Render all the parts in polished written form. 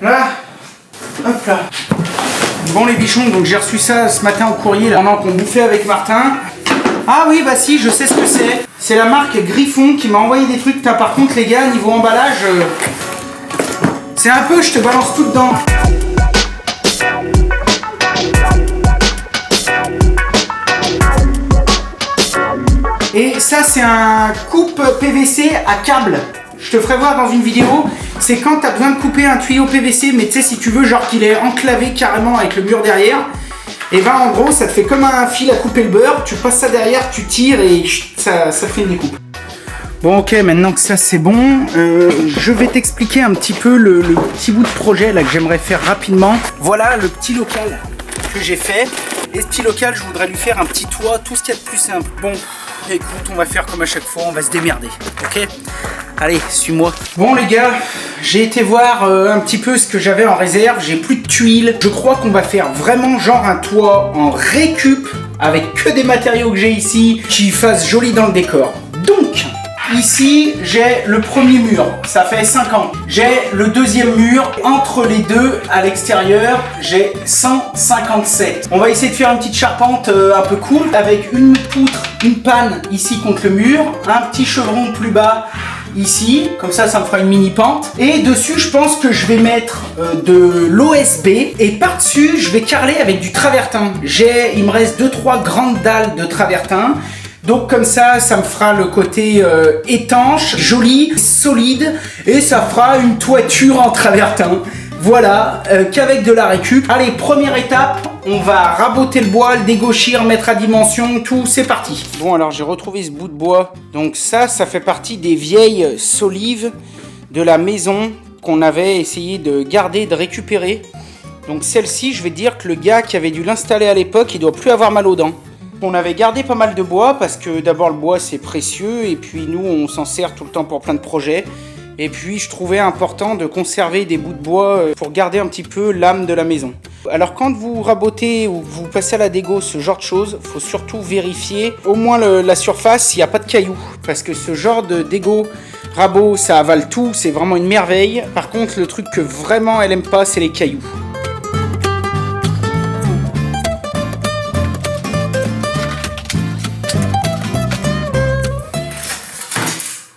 Là, hop là. Bon les bichons, donc j'ai reçu ça ce matin au courrier là, pendant qu'on bouffait avec Martin. Ah oui, bah si, je sais ce que c'est. C'est la marque Griffon qui m'a envoyé des trucs. Par contre les gars, niveau emballage, c'est un peu, je te balance tout dedans. Et ça c'est un coupe PVC à câble. Je te ferai voir dans une vidéo. C'est quand tu as besoin de couper un tuyau PVC, mais tu sais si tu veux genre qu'il est enclavé carrément avec le mur derrière. Et ben en gros ça te fait comme un fil à couper le beurre. Tu passes ça derrière, tu tires et ça fait une découpe. Bon ok, maintenant que ça c'est bon, je vais t'expliquer un petit peu le petit bout de projet là que j'aimerais faire rapidement. Voilà le petit local que j'ai fait. Et ce petit local, je voudrais lui faire un petit toit, tout ce qu'il y a de plus simple. Bon, écoute, on va faire comme à chaque fois, on va se démerder, ok? Allez, suis-moi. Bon les gars, j'ai été voir un petit peu ce que j'avais en réserve, j'ai plus de tuiles. Je crois qu'on va faire vraiment genre un toit en récup, avec que des matériaux que j'ai ici, qui fassent joli dans le décor. Donc, ici, j'ai le premier mur, ça fait 5 ans. J'ai le deuxième mur, entre les deux, à l'extérieur, j'ai 157. On va essayer de faire une petite charpente un peu cool, avec une poutre, une panne ici contre le mur, un petit chevron plus bas ici, comme ça, ça me fera une mini pente. Et dessus, je pense que je vais mettre de l'OSB, et par-dessus, je vais carreler avec du travertin. Il me reste 2-3 grandes dalles de travertin. Donc comme ça me fera le côté étanche, joli, solide, et ça fera une toiture en travertin. Voilà, qu'avec de la récup. Allez, première étape, on va raboter le bois, le dégauchir, mettre à dimension, tout, c'est parti. Bon alors j'ai retrouvé ce bout de bois. Donc ça fait partie des vieilles solives de la maison qu'on avait essayé de garder, de récupérer. Donc celle-ci, je vais te dire que le gars qui avait dû l'installer à l'époque, il doit plus avoir mal aux dents. On avait gardé pas mal de bois parce que d'abord le bois c'est précieux et puis nous on s'en sert tout le temps pour plein de projets. Et puis je trouvais important de conserver des bouts de bois pour garder un petit peu l'âme de la maison. Alors quand vous rabotez ou vous passez à la dégo, ce genre de choses, il faut surtout vérifier au moins la surface s'il n'y a pas de cailloux. Parce que ce genre de dégo rabot ça avale tout, c'est vraiment une merveille. Par contre le truc que vraiment elle aime pas c'est les cailloux.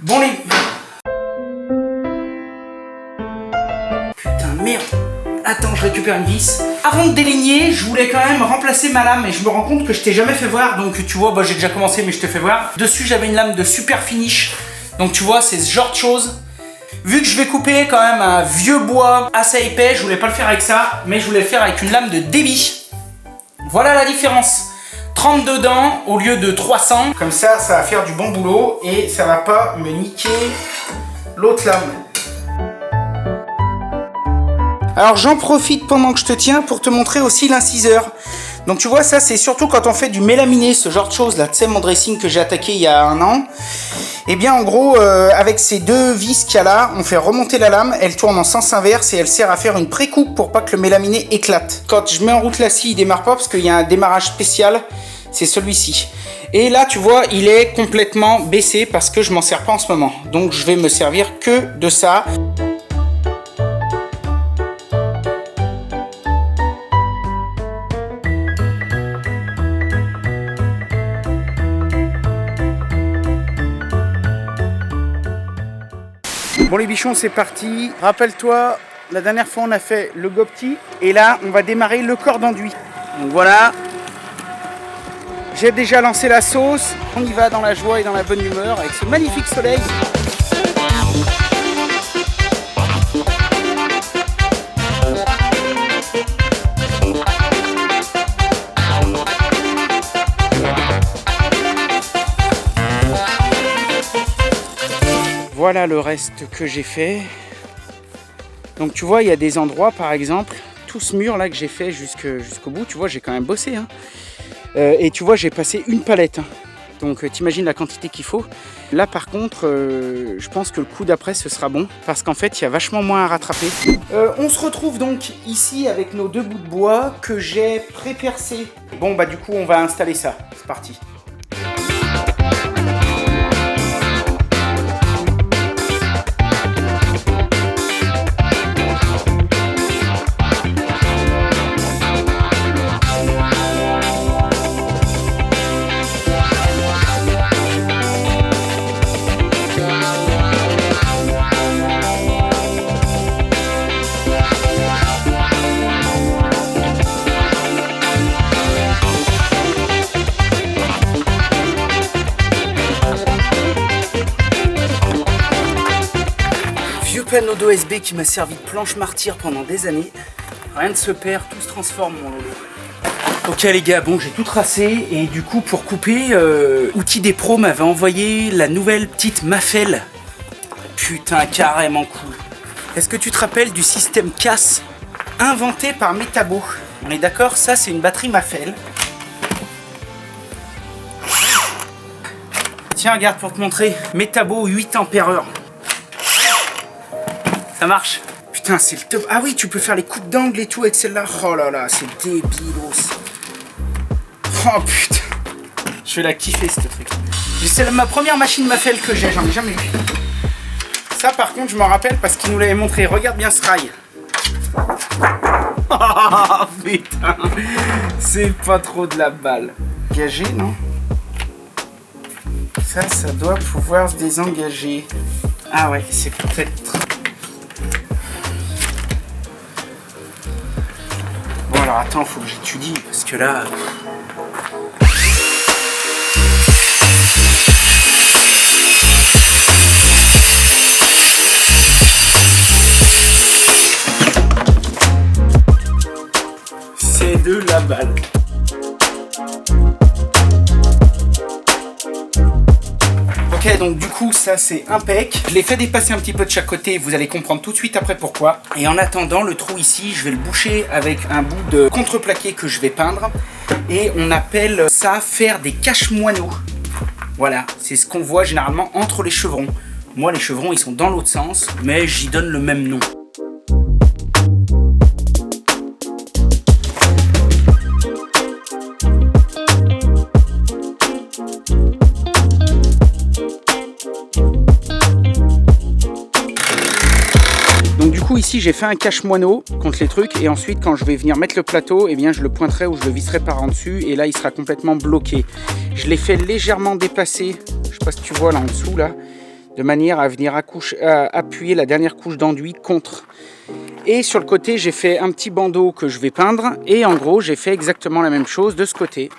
Bon les... Putain merde. Attends, je récupère une vis. Avant de déligner, je voulais quand même remplacer ma lame et je me rends compte que je t'ai jamais fait voir. Donc tu vois, bah, j'ai déjà commencé mais je te fais voir. Dessus j'avais une lame de super finish. Donc tu vois, c'est ce genre de choses. Vu que je vais couper quand même un vieux bois assez épais, je voulais pas le faire avec ça, mais je voulais le faire avec une lame de débit. Voilà la différence. 32 dents au lieu de 300. Comme ça, ça va faire du bon boulot et ça va pas me niquer l'autre lame. Alors j'en profite pendant que je te tiens pour te montrer aussi l'inciseur. Donc tu vois, ça c'est surtout quand on fait du mélaminé, ce genre de choses là. Tu sais, mon dressing que j'ai attaqué il y a 1 an. Et bien en gros, avec ces 2 vis qu'il y a là, on fait remonter la lame, elle tourne en sens inverse et elle sert à faire une pré-coupe pour pas que le mélaminé éclate. Quand je mets en route la scie, il démarre pas parce qu'il y a un démarrage spécial, c'est celui-ci. Et là tu vois, il est complètement baissé parce que je m'en sers pas en ce moment. Donc je vais me servir que de ça. Bon les bichons, c'est parti. Rappelle-toi, la dernière fois on a fait le gopti et là on va démarrer le corps d'enduit. Donc voilà. J'ai déjà lancé la sauce. On y va dans la joie et dans la bonne humeur avec ce magnifique soleil. Voilà le reste que j'ai fait. Donc tu vois, il y a des endroits par exemple, tout ce mur là que j'ai fait jusqu'au bout, tu vois, j'ai quand même bossé. Hein. Et tu vois, j'ai passé une palette. Hein. Donc t'imagines la quantité qu'il faut. Là par contre, je pense que le coup d'après ce sera bon. Parce qu'en fait, il y a vachement moins à rattraper. On se retrouve donc ici avec nos 2 bouts de bois que j'ai pré-percés. Bon bah du coup, on va installer ça. C'est parti. OpenLoad OSB qui m'a servi de planche martyre pendant des années. Rien ne se perd, tout se transforme mon lodo. Ok les gars, bon j'ai tout tracé et du coup pour couper, Outils des Pros m'avait envoyé la nouvelle petite Mafell. Putain, carrément cool. Est-ce que tu te rappelles du système CAS inventé par Metabo? On est d'accord, ça c'est une batterie Mafell. Tiens, regarde pour te montrer. Metabo 8 ampères-heure. Ça marche. Putain, c'est le top. Ah oui, tu peux faire les coupes d'angle et tout avec celle-là. Oh là là, c'est débilos. Oh putain. Je vais la kiffer, ce truc. C'est ma première machine Mafell que j'ai. J'en ai jamais eu. Ça, par contre, je m'en rappelle parce qu'il nous l'avait montré. Regarde bien ce rail. Oh putain. C'est pas trop de la balle. Engagé, non? Ça doit pouvoir se désengager. Ah ouais, c'est peut-être... Bon alors attends, faut que j'étudie, parce que là... C'est de la balle. Ok, donc du coup ça c'est impec. Je l'ai fait dépasser un petit peu de chaque côté, vous allez comprendre tout de suite après pourquoi. Et en attendant, le trou ici, je vais le boucher avec un bout de contreplaqué que je vais peindre. Et on appelle ça faire des cache-moineaux. Voilà, c'est ce qu'on voit généralement entre les chevrons. Moi les chevrons ils sont dans l'autre sens, mais j'y donne le même nom. Donc du coup ici j'ai fait un cache-moineau contre les trucs et ensuite quand je vais venir mettre le plateau, eh bien je le pointerai ou je le visserai par en dessus et là il sera complètement bloqué. Je l'ai fait légèrement dépasser, je sais pas si tu vois là en dessous là, de manière à venir appuyer la dernière couche d'enduit contre. Et sur le côté j'ai fait un petit bandeau que je vais peindre et en gros j'ai fait exactement la même chose de ce côté.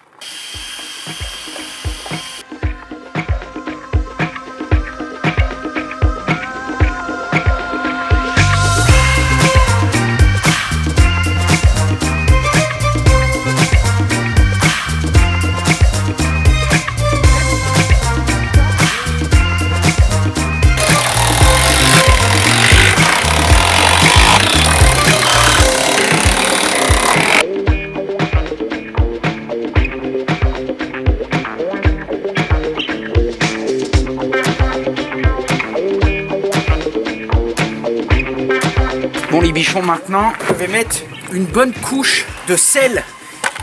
Bon les bichons, maintenant je vais mettre une bonne couche de sel.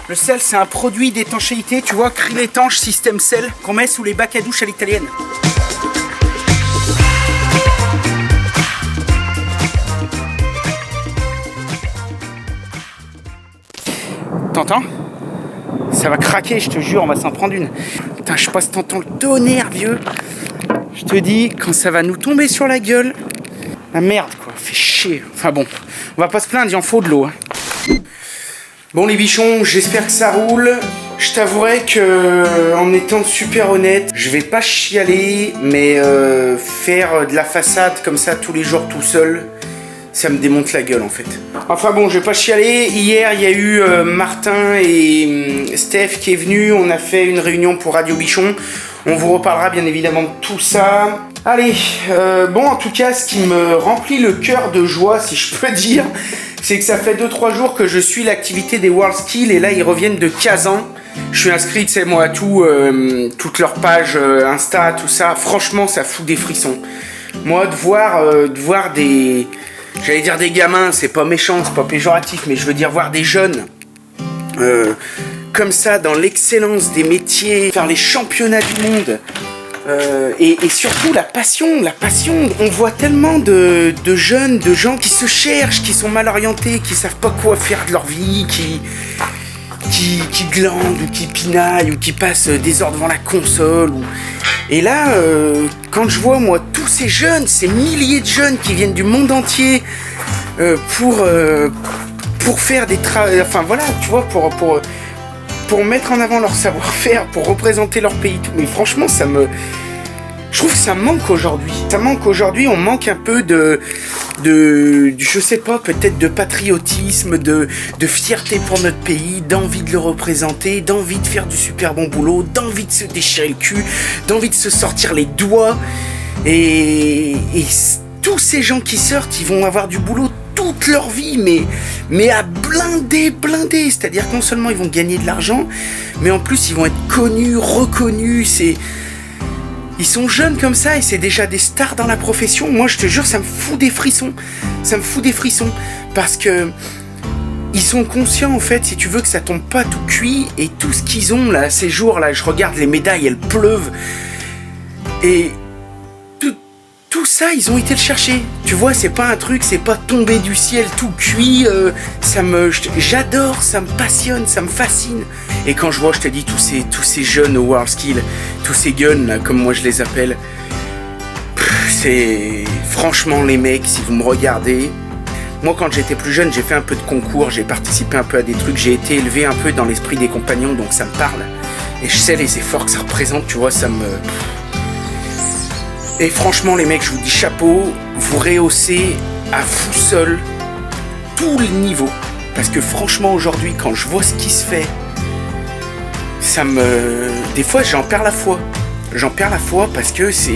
Le sel c'est un produit d'étanchéité, tu vois, Krill étanche système sel qu'on met sous les bacs à douche à l'italienne. T'entends? Ça va craquer, je te jure, on va s'en prendre une. Putain, je sais pas si t'entends le tonnerre, vieux. Je te dis, quand ça va nous tomber sur la gueule, la merde, quoi, fait chier. Enfin bon, on va pas se plaindre, il en faut de l'eau. Hein. Bon les bichons, j'espère que ça roule. Je t'avouerai que, en étant super honnête, je vais pas chialer, mais faire de la façade comme ça tous les jours tout seul, ça me démonte la gueule en fait. Enfin bon, je vais pas chialer. Hier, il y a eu Martin et Steph qui est venu. On a fait une réunion pour Radio Bichon. On vous reparlera bien évidemment de tout ça. Allez, bon en tout cas, ce qui me remplit le cœur de joie, si je peux dire, c'est que ça fait 2-3 jours que je suis l'activité des World Skills et là, ils reviennent de Kazan. Je suis inscrit, tu sais, moi, à toutes leurs pages Insta, tout ça. Franchement, ça fout des frissons. Moi, de voir des... J'allais dire des gamins, c'est pas méchant, c'est pas péjoratif, mais je veux dire voir des jeunes comme ça, dans l'excellence des métiers, faire les championnats du monde. Et surtout la passion, on voit tellement de jeunes, de gens qui se cherchent, qui sont mal orientés, qui savent pas quoi faire de leur vie, qui glandent ou qui pinaillent ou qui passent des heures devant la console. Et là, quand je vois moi tous ces jeunes, ces milliers de jeunes qui viennent du monde entier pour faire des enfin voilà, tu vois, pour mettre en avant leur savoir-faire, pour représenter leur pays, tout. Mais franchement, Je trouve que ça manque aujourd'hui. Ça manque aujourd'hui, on manque un peu je sais pas, peut-être de patriotisme, de fierté pour notre pays, d'envie de le représenter, d'envie de faire du super bon boulot, d'envie de se déchirer le cul, d'envie de se sortir les doigts. Et tous ces gens qui sortent, ils vont avoir du boulot toute leur vie, mais à blinder. C'est-à-dire que non seulement ils vont gagner de l'argent, mais en plus ils vont être connus, reconnus. Ils sont jeunes comme ça et c'est déjà des stars dans la profession. Moi, je te jure, ça me fout des frissons. Parce que ils sont conscients, en fait, si tu veux, que ça tombe pas tout cuit. Et tout ce qu'ils ont, là, ces jours-là, je regarde les médailles, elles pleuvent. Et tout ça, ils ont été le chercher. Tu vois, c'est pas un truc, c'est pas tombé du ciel tout cuit. J'adore, ça me passionne, ça me fascine. Et quand je vois, je te dis, tous ces jeunes au WorldSkills, tous ces guns, là, comme moi je les appelle, c'est... Franchement, les mecs, si vous me regardez... Moi, quand j'étais plus jeune, j'ai fait un peu de concours, j'ai participé un peu à des trucs, j'ai été élevé un peu dans l'esprit des compagnons, donc ça me parle. Et je sais les efforts que ça représente, tu vois, ça me... Et franchement, les mecs, je vous dis chapeau, vous rehaussez à vous seul tout le niveau. Parce que franchement, aujourd'hui, quand je vois ce qui se fait, des fois, j'en perds la foi. Parce que c'est...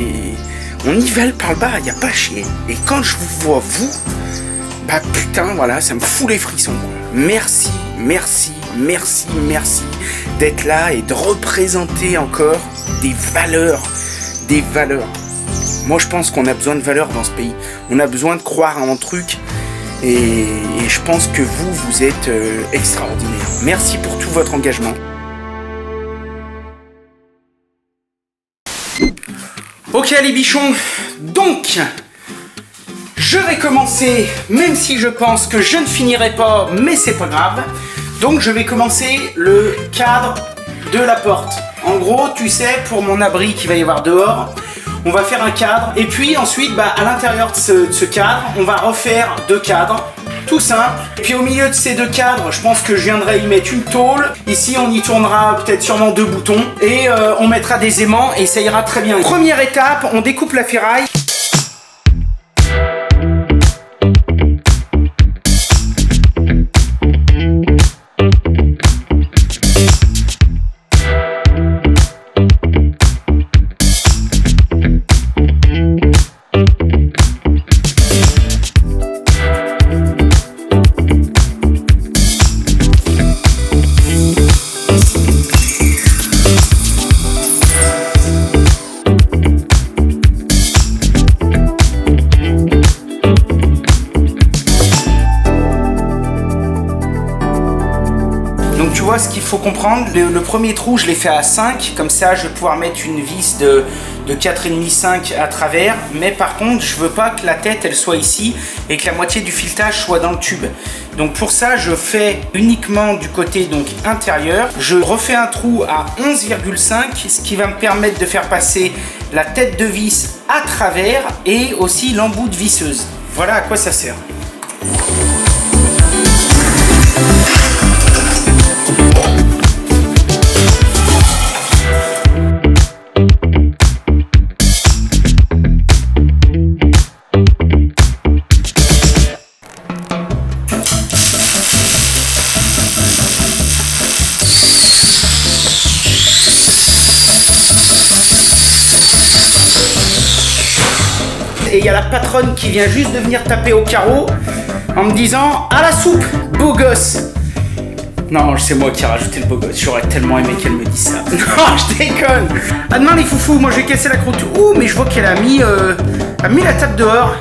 On nivelle par le bas, il n'y a pas à chier. Et quand je vous vois, vous, bah putain, voilà, ça me fout les frissons. Merci d'être là et de représenter encore des valeurs. Moi, je pense qu'on a besoin de valeurs dans ce pays. On a besoin de croire en un truc. Et je pense que vous êtes extraordinaire. Merci pour tout votre engagement. Ok les bichons, donc je vais commencer, même si je pense que je ne finirai pas, mais c'est pas grave. Donc je vais commencer le cadre de la porte. En gros, tu sais, pour mon abri qu'il va y avoir dehors, on va faire un cadre. Et puis ensuite, à l'intérieur de ce cadre, on va refaire 2 cadres. Tout simple. Et puis au milieu de ces 2 cadres, je pense que je viendrai y mettre une tôle. Ici, on y tournera peut-être sûrement 2 boutons. Et on mettra des aimants et ça ira très bien. Première étape, on découpe la ferraille. Ce qu'il faut comprendre, le premier trou je l'ai fait à 5, comme ça je vais pouvoir mettre une vis de 4,5-5 à travers, mais par contre je veux pas que la tête elle soit ici et que la moitié du filetage soit dans le tube. Donc pour ça je fais uniquement du côté donc intérieur, je refais un trou à 11,5, ce qui va me permettre de faire passer la tête de vis à travers et aussi l'embout de visseuse. Voilà à quoi ça sert. Et il y a la patronne qui vient juste de venir taper au carreau en me disant « À la soupe, beau gosse !» Non, c'est moi qui ai rajouté le beau gosse. J'aurais tellement aimé qu'elle me dise ça. Non, je déconne. À demain les foufous, moi je vais casser la croûte. Ouh, mais je vois qu'elle a mis la table dehors.